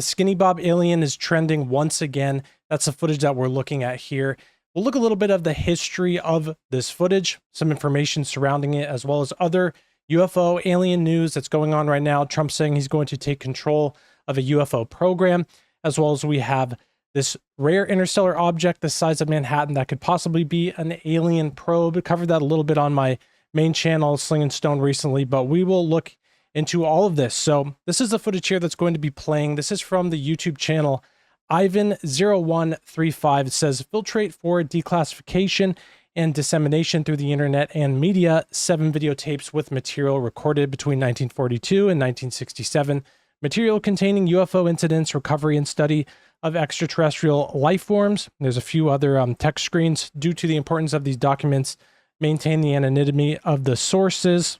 The Skinny Bob alien is trending once again. That's the footage that we're looking at here. We'll look a little bit of the history of this footage, some information surrounding it, as well as other UFO alien news that's going on right now. Trump saying he's going to take control of a UFO program, as well as we have this rare interstellar object the size of Manhattan that could possibly be an alien probe. I covered that a little bit on my main channel, Sling and Stone, recently, but we will look into all of this. So this is the footage here that's going to be playing. This is from the YouTube channel Ivan0135. It says, filtrate for declassification and dissemination through the internet and media, 7 videotapes with material recorded between 1942 and 1967. Material containing UFO incidents, recovery and study of extraterrestrial life forms. There's a few other text screens. Due to the importance of these documents, maintain the anonymity of the sources.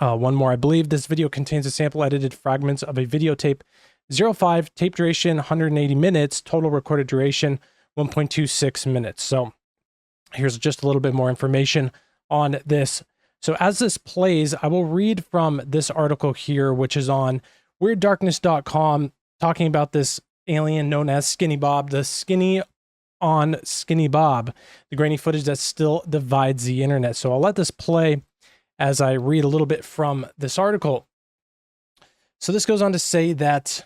One more, I believe. This video contains a sample edited fragments of a videotape 05, tape duration 180 minutes, total recorded duration 1.26 minutes. So here's just a little bit more information on this. So as this plays, I will read from this article here, which is on WeirdDarkness.com, talking about this alien known as Skinny Bob, the skinny on Skinny Bob, the grainy footage that still divides the internet. So I'll let this play as I read a little bit from this article. So this goes on to say that,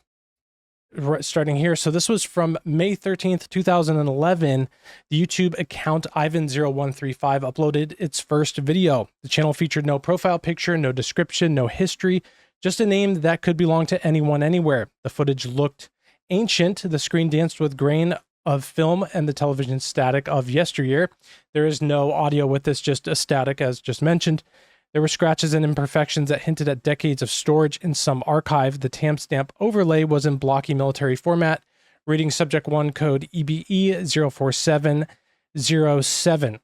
starting here, so this was from May 13th, 2011, the YouTube account Ivan0135 uploaded its first video. The channel featured no profile picture, no description, no history, just a name that could belong to anyone, anywhere. The footage looked ancient. The screen danced with grain of film and the television static of yesteryear. There is no audio with this, just a static, as just mentioned. There were scratches and imperfections that hinted at decades of storage in some archive. The timestamp overlay was in blocky military format, reading subject 1 code EBE 04707.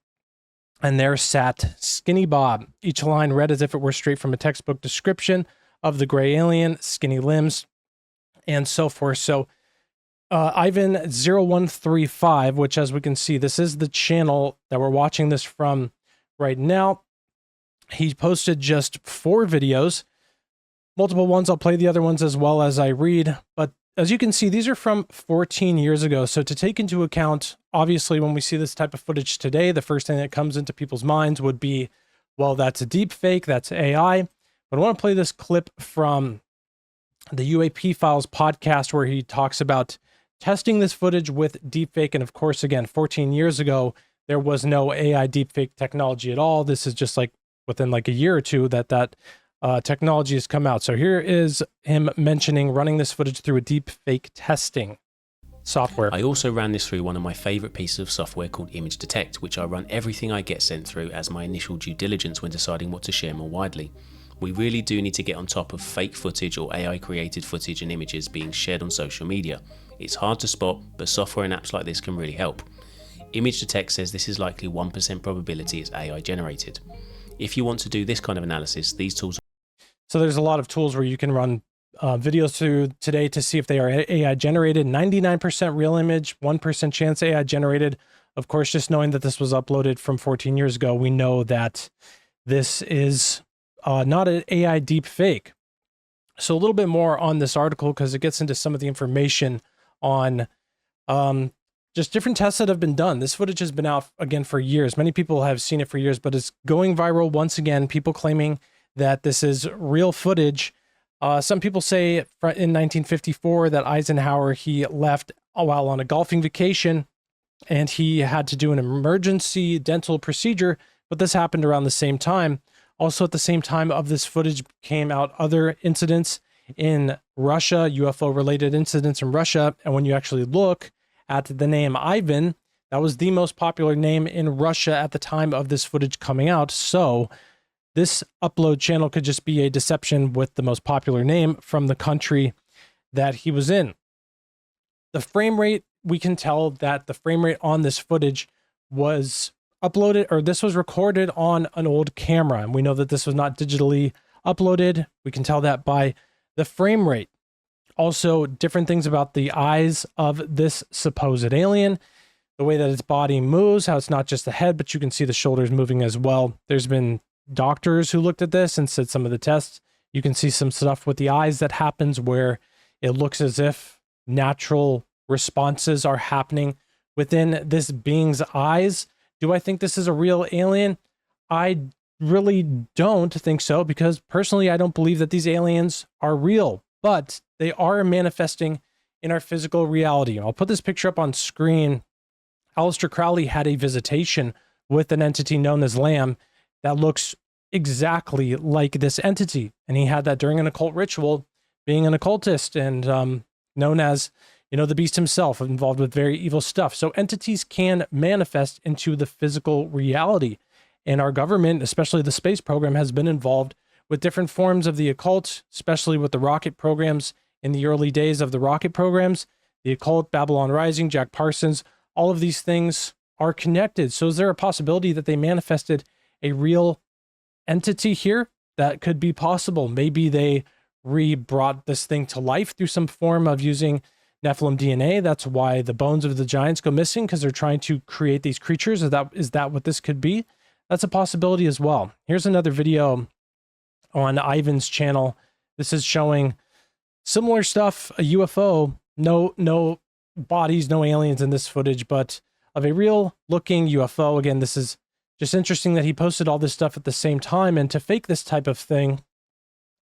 And there sat Skinny Bob. Each line read as if it were straight from a textbook description of the gray alien, skinny limbs, and so forth. So Ivan0135, which, as we can see, this is the channel that we're watching this from right now. He posted just 4 videos, multiple ones. I'll play the other ones as well as I read. But as you can see, these are from 14 years ago. So to take into account, obviously, when we see this type of footage today, the first thing that comes into people's minds would be, well, that's a deep fake, that's AI. But I want to play this clip from the UAP Files podcast where he talks about testing this footage with deepfake. And of course, again, 14 years ago, there was no AI deepfake technology at all. This is just like within like a year or two that technology has come out. So here is him mentioning running this footage through a deepfake testing software. I also ran this through one of my favorite pieces of software called Image Detect, which I run everything I get sent through as my initial due diligence when deciding what to share more widely. We really do need to get on top of fake footage or AI created footage and images being shared on social media. It's hard to spot, but software and apps like this can really help. Image Detect says this is likely 1% probability it's AI generated. If you want to do this kind of analysis, these tools. So there's a lot of tools where you can run videos through today to see if they are AI generated. 99% real image, 1% chance AI generated. Of course, just knowing that this was uploaded from 14 years ago, we know that this is not an AI deep fake. So a little bit more on this article, because it gets into some of the information on just different tests that have been done. This footage has been out again for years. Many people have seen it for years, but it's going viral once again. People claiming that this is real footage. Some people say in 1954 that Eisenhower, he left while on a golfing vacation and he had to do an emergency dental procedure, but this happened around the same time. Also at the same time of this footage came out other incidents in Russia, UFO related incidents in Russia. And when you actually look at the name Ivan, that was the most popular name in Russia at the time of this footage coming out. So this upload channel could just be a deception with the most popular name from the country that he was in. The frame rate, we can tell that the frame rate on this footage was uploaded, or this was recorded on an old camera. And we know that this was not digitally uploaded. We can tell that by the frame rate. Also, different things about the eyes of this supposed alien, the way that its body moves, how it's not just the head, but you can see the shoulders moving as well. There's been doctors who looked at this and said some of the tests, you can see some stuff with the eyes that happens where it looks as if natural responses are happening within this being's eyes. Do I think this is a real alien? I really don't think so, because personally, I don't believe that these aliens are real, but they are manifesting in our physical reality. I'll put this picture up on screen. Aleister Crowley had a visitation with an entity known as Lamb that looks exactly like this entity. And he had that during an occult ritual, being an occultist and known as, the beast himself, involved with very evil stuff. So entities can manifest into the physical reality. And our government, especially the space program, has been involved with different forms of the occult, especially with the rocket programs in the early days of the rocket programs, the occult, Babylon Rising, Jack Parsons, all of these things are connected. So is there a possibility that they manifested a real entity here? That could be possible. Maybe they brought this thing to life through some form of using Nephilim DNA. That's why the bones of the giants go missing, because they're trying to create these creatures. Is that what this could be? That's a possibility as well. Here's another video on Ivan's channel. This is showing similar stuff, a UFO, no bodies, no aliens in this footage, but of a real looking UFO. Again, this is just interesting that he posted all this stuff at the same time, and to fake this type of thing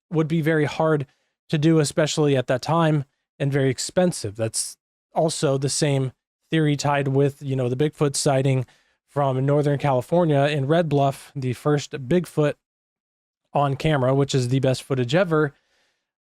would be very hard to do, especially at that time, and very expensive. That's also the same theory tied with, the Bigfoot sighting from Northern California in Red Bluff, the first Bigfoot on camera, which is the best footage ever.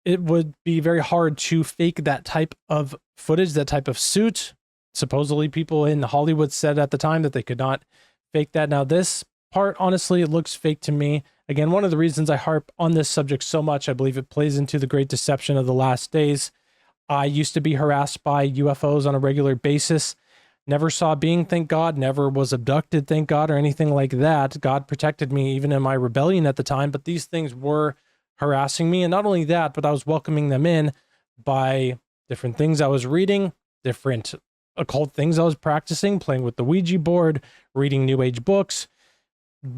It would be very hard to fake that type of footage, that type of suit. Supposedly people in Hollywood said at the time that they could not fake that. Now this part, honestly, it looks fake to me. Again, one of the reasons I harp on this subject so much, I believe it plays into the great deception of the last days. I used to be harassed by UFOs on a regular basis. Never saw a being, thank God. Never was abducted, thank God, or anything like that. God protected me even in my rebellion at the time, but these things were harassing me. And not only that, but I was welcoming them in by different things I was reading, different occult things I was practicing, playing with the Ouija board, reading New Age books.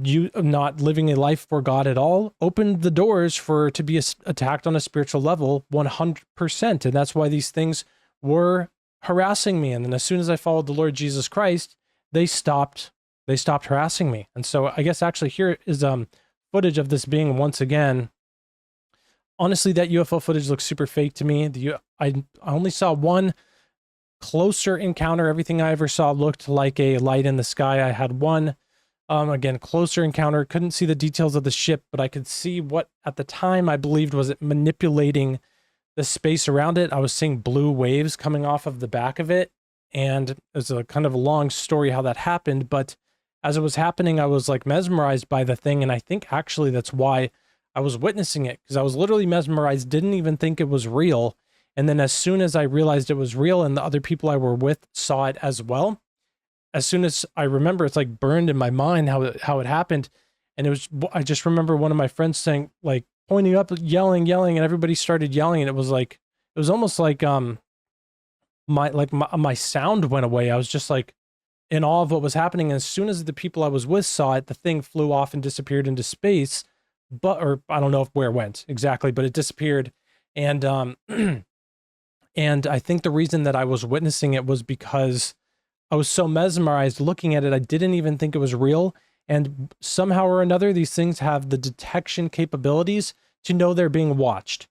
You not living a life for God at all opened the doors to be attacked on a spiritual level 100%. And that's why these things were harassing me. And then as soon as I followed the Lord Jesus Christ, they stopped harassing me. And so I guess actually here is footage of this being once again. Honestly, that UFO footage looks super fake to me. I only saw one closer encounter. Everything I ever saw looked like a light in the sky. I had one again, closer encounter. Couldn't see the details of the ship, but I could see what at the time I believed was it manipulating the space around it. I was seeing blue waves coming off of the back of it. And it's a kind of a long story how that happened. But as it was happening, I was like mesmerized by the thing. And I think actually that's why I was witnessing it, because I was literally mesmerized, didn't even think it was real. And then as soon as I realized it was real and the other people I were with saw it as well, as soon as I remember, it's like burned in my mind how it happened. And I just remember one of my friends saying, like, pointing up, yelling, and everybody started yelling. And it was almost like, my sound went away. I was just like in awe of what was happening. And as soon as the people I was with saw it, the thing flew off and disappeared into space, or I don't know where it went exactly, but it disappeared. And, and I think the reason that I was witnessing it was because I was so mesmerized looking at it, I didn't even think it was real. And somehow or another, these things have the detection capabilities to know they're being watched.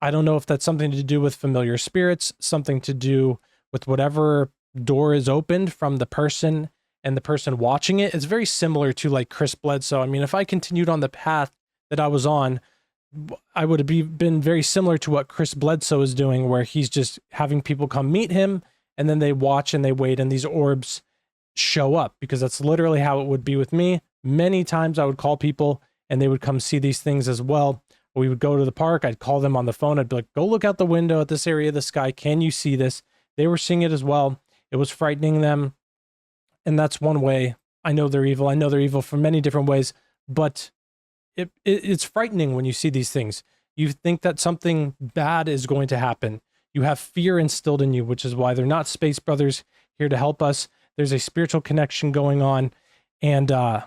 I don't know if that's something to do with familiar spirits, something to do with whatever door is opened from the person and the person watching it. It's very similar to like Chris Bledsoe. I mean, if I continued on the path that I was on, I would have been very similar to what Chris Bledsoe is doing, where he's just having people come meet him, and then they watch and they wait, and these orbs show up, because that's literally how it would be with me. Many times I would call people and they would come see these things as well. We would go to the park. I'd call them on the phone. I'd be like, go look out the window at this area of the sky. Can you see this? They were seeing it as well. It was frightening them. And that's one way I know they're evil. I know they're evil for many different ways, but it's frightening when you see these things. You think that something bad is going to happen. You have fear instilled in you, which is why they're not space brothers here to help us. There's a spiritual connection going on. And I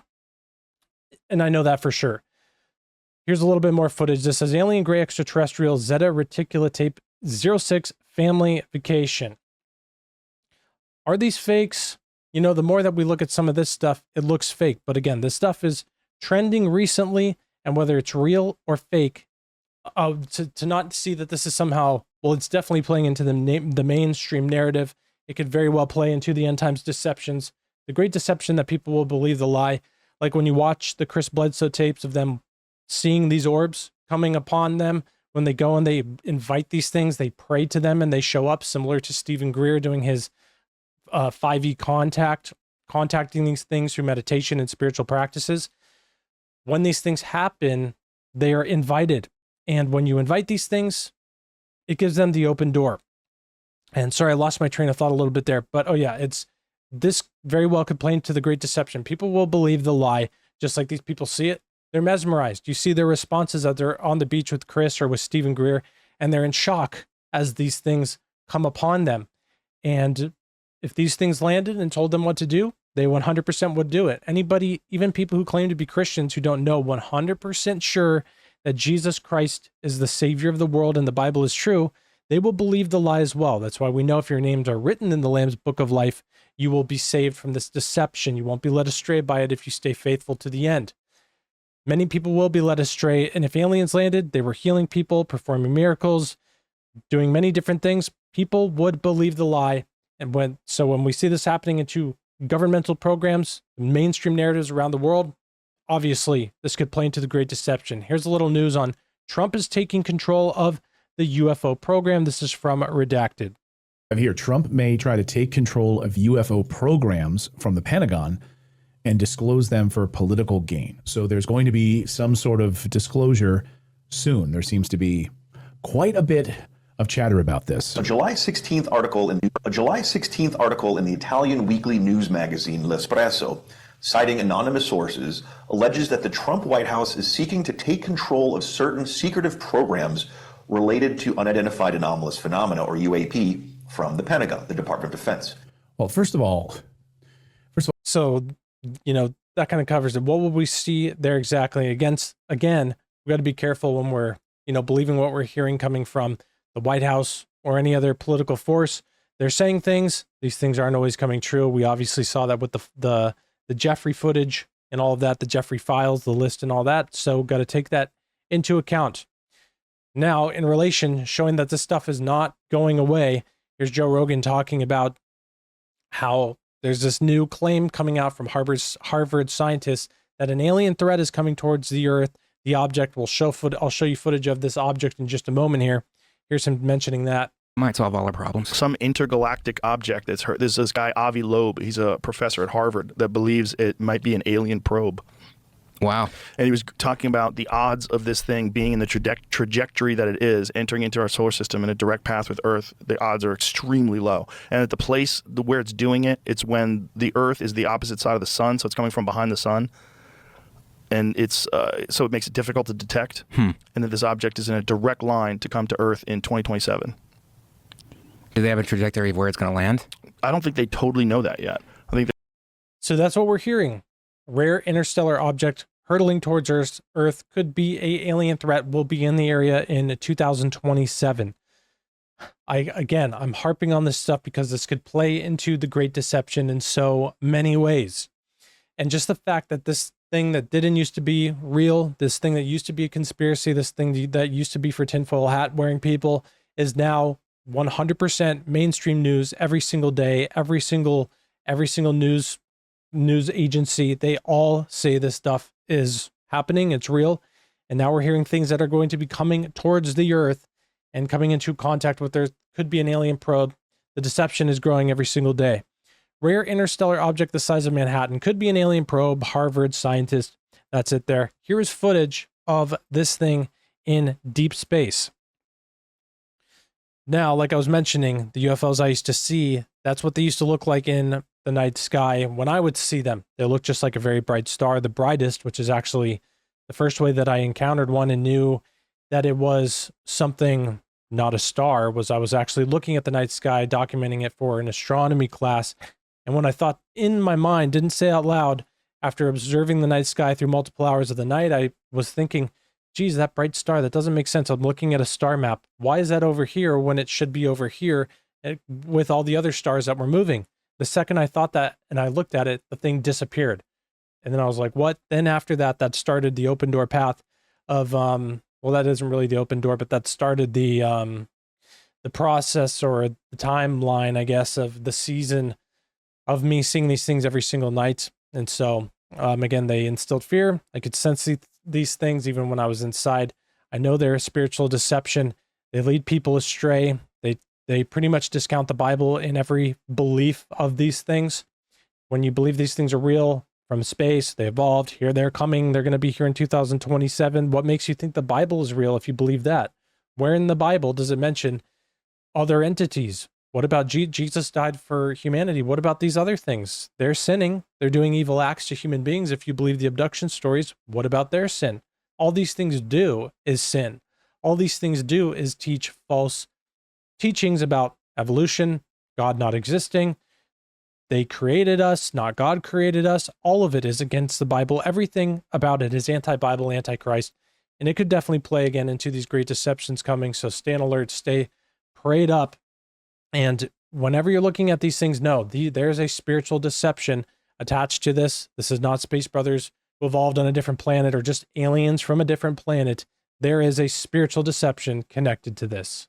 know that for sure. Here's a little bit more footage. This says Alien Gray Extraterrestrial Zeta Reticula Tape 06 family vacation. Are these fakes? You know, the more that we look at some of this stuff, it looks fake. But again, this stuff is trending recently, and whether it's real or fake, to not see that this is somehow, well, it's definitely playing into the mainstream narrative. It could very well play into the end times deceptions, the great deception that people will believe the lie. Like when you watch the Chris Bledsoe tapes of them seeing these orbs coming upon them, when they go and they invite these things, they pray to them and they show up, similar to Stephen Greer doing his 5e contacting these things through meditation and spiritual practices. When these things happen, they are invited. And when you invite these things, it gives them the open door. And sorry, I lost my train of thought a little bit there, but oh yeah, this very well could play into the great deception. People will believe the lie, just like these people see it. They're mesmerized. You see their responses as they're on the beach with Chris or with Stephen Greer, and they're in shock as these things come upon them. And if these things landed and told them what to do, they 100% would do it. Anybody, even people who claim to be Christians who don't know 100% sure that Jesus Christ is the Savior of the world and the Bible is true, they will believe the lie as well. That's why we know if your names are written in the Lamb's Book of Life, you will be saved from this deception. You won't be led astray by it if you stay faithful to the end. Many people will be led astray, and if aliens landed, they were healing people, performing miracles, doing many different things, people would believe the lie. And when we see this happening into governmental programs, mainstream narratives around the world, obviously this could play into the great deception. Here's a little news on Trump is taking control of the UFO program. This is from Redacted. Here, Trump may try to take control of UFO programs from the Pentagon and disclose them for political gain. So there's going to be some sort of disclosure soon. There seems to be quite a bit of chatter about this. A July 16th article in the Italian weekly news magazine L'Espresso, citing anonymous sources, alleges that the Trump White House is seeking to take control of certain secretive programs related to unidentified anomalous phenomena, or UAP, from the Pentagon, the Department of Defense. Well, first of all, so, you know, that kind of covers it. What will we see there exactly? Again, we got to be careful when we're, you know, believing what we're hearing coming from the White House or any other political force. They're saying things. These things aren't always coming true. We obviously saw that with the Jeffrey footage and all of that, the Jeffrey files, the list and all that. So got to take that into account. Now, in relation, showing that this stuff is not going away, here's Joe Rogan talking about how there's this new claim coming out from Harvard scientists that an alien threat is coming towards the Earth. The object will I'll show you footage of this object in just a moment here. Here's him mentioning that. Might solve all our problems. Some intergalactic object that's heard. There's this guy, Avi Loeb. He's a professor at Harvard that believes it might be an alien probe. Wow. And he was talking about the odds of this thing being in the trajectory that it is, entering into our solar system in a direct path with Earth. The odds are extremely low. And at the place where it's doing it, it's when the Earth is the opposite side of the sun, so it's coming from behind the sun. And it's so it makes it difficult to detect. And that this object is in a direct line to come to Earth in 2027. Do they have a trajectory of where it's going to land? I don't think they totally know that yet. I think. So that's what we're hearing. Rare interstellar object hurtling towards Earth could be an alien threat, will be in the area in 2027. I'm harping on this stuff because this could play into the great deception in so many ways. And just the fact that this thing that didn't used to be real, this thing that used to be a conspiracy, this thing that used to be for tinfoil hat wearing people is now 100% mainstream news every single day. Every single news agency, they all say this stuff is happening, it's real. And now we're hearing things that are going to be coming towards the Earth and coming into contact with there could be an alien probe. The deception is growing every single day. Rare interstellar object the size of Manhattan could be an alien probe. Harvard scientist. That's it there. Here is footage of this thing in deep space. Now, like I was mentioning, the UFOs I used to see, that's what they used to look like in the night sky. When I would see them, they looked just like a very bright star, the brightest, which is actually the first way that I encountered one and knew that it was something, not a star, was I was actually looking at the night sky, documenting it for an astronomy class. And when I thought in my mind, didn't say out loud, after observing the night sky through multiple hours of the night, I was thinking, geez, that bright star, that doesn't make sense. I'm looking at a star map. Why is that over here when it should be over here with all the other stars that were moving? The second I thought that and I looked at it, the thing disappeared. And then I was like, what? Then after that, that started the open door path of, well, that isn't really the open door, but that started the process or the timeline, I guess, of the season of me seeing these things every single night. And so, again, they instilled fear. I could sense these things even when I was inside. I know they're a spiritual deception. They lead people astray. They pretty much discount the Bible in every belief of these things. When you believe these things are real from space, they evolved, here they're coming, they're going to be here in 2027. What makes you think the Bible is real if you believe that? Where in the Bible does it mention other entities? What about Jesus died for humanity? What about these other things? They're sinning. They're doing evil acts to human beings. If you believe the abduction stories, what about their sin? All these things do is sin. All these things do is teach false teachings about evolution, God not existing. They created us, not God created us. All of it is against the Bible. Everything about it is anti-Bible, anti-Christ. And it could definitely play again into these great deceptions coming. So stay on alert, stay prayed up. And whenever you're looking at these things, know there's a spiritual deception attached to this. This is not space brothers who evolved on a different planet or just aliens from a different planet. There is a spiritual deception connected to this.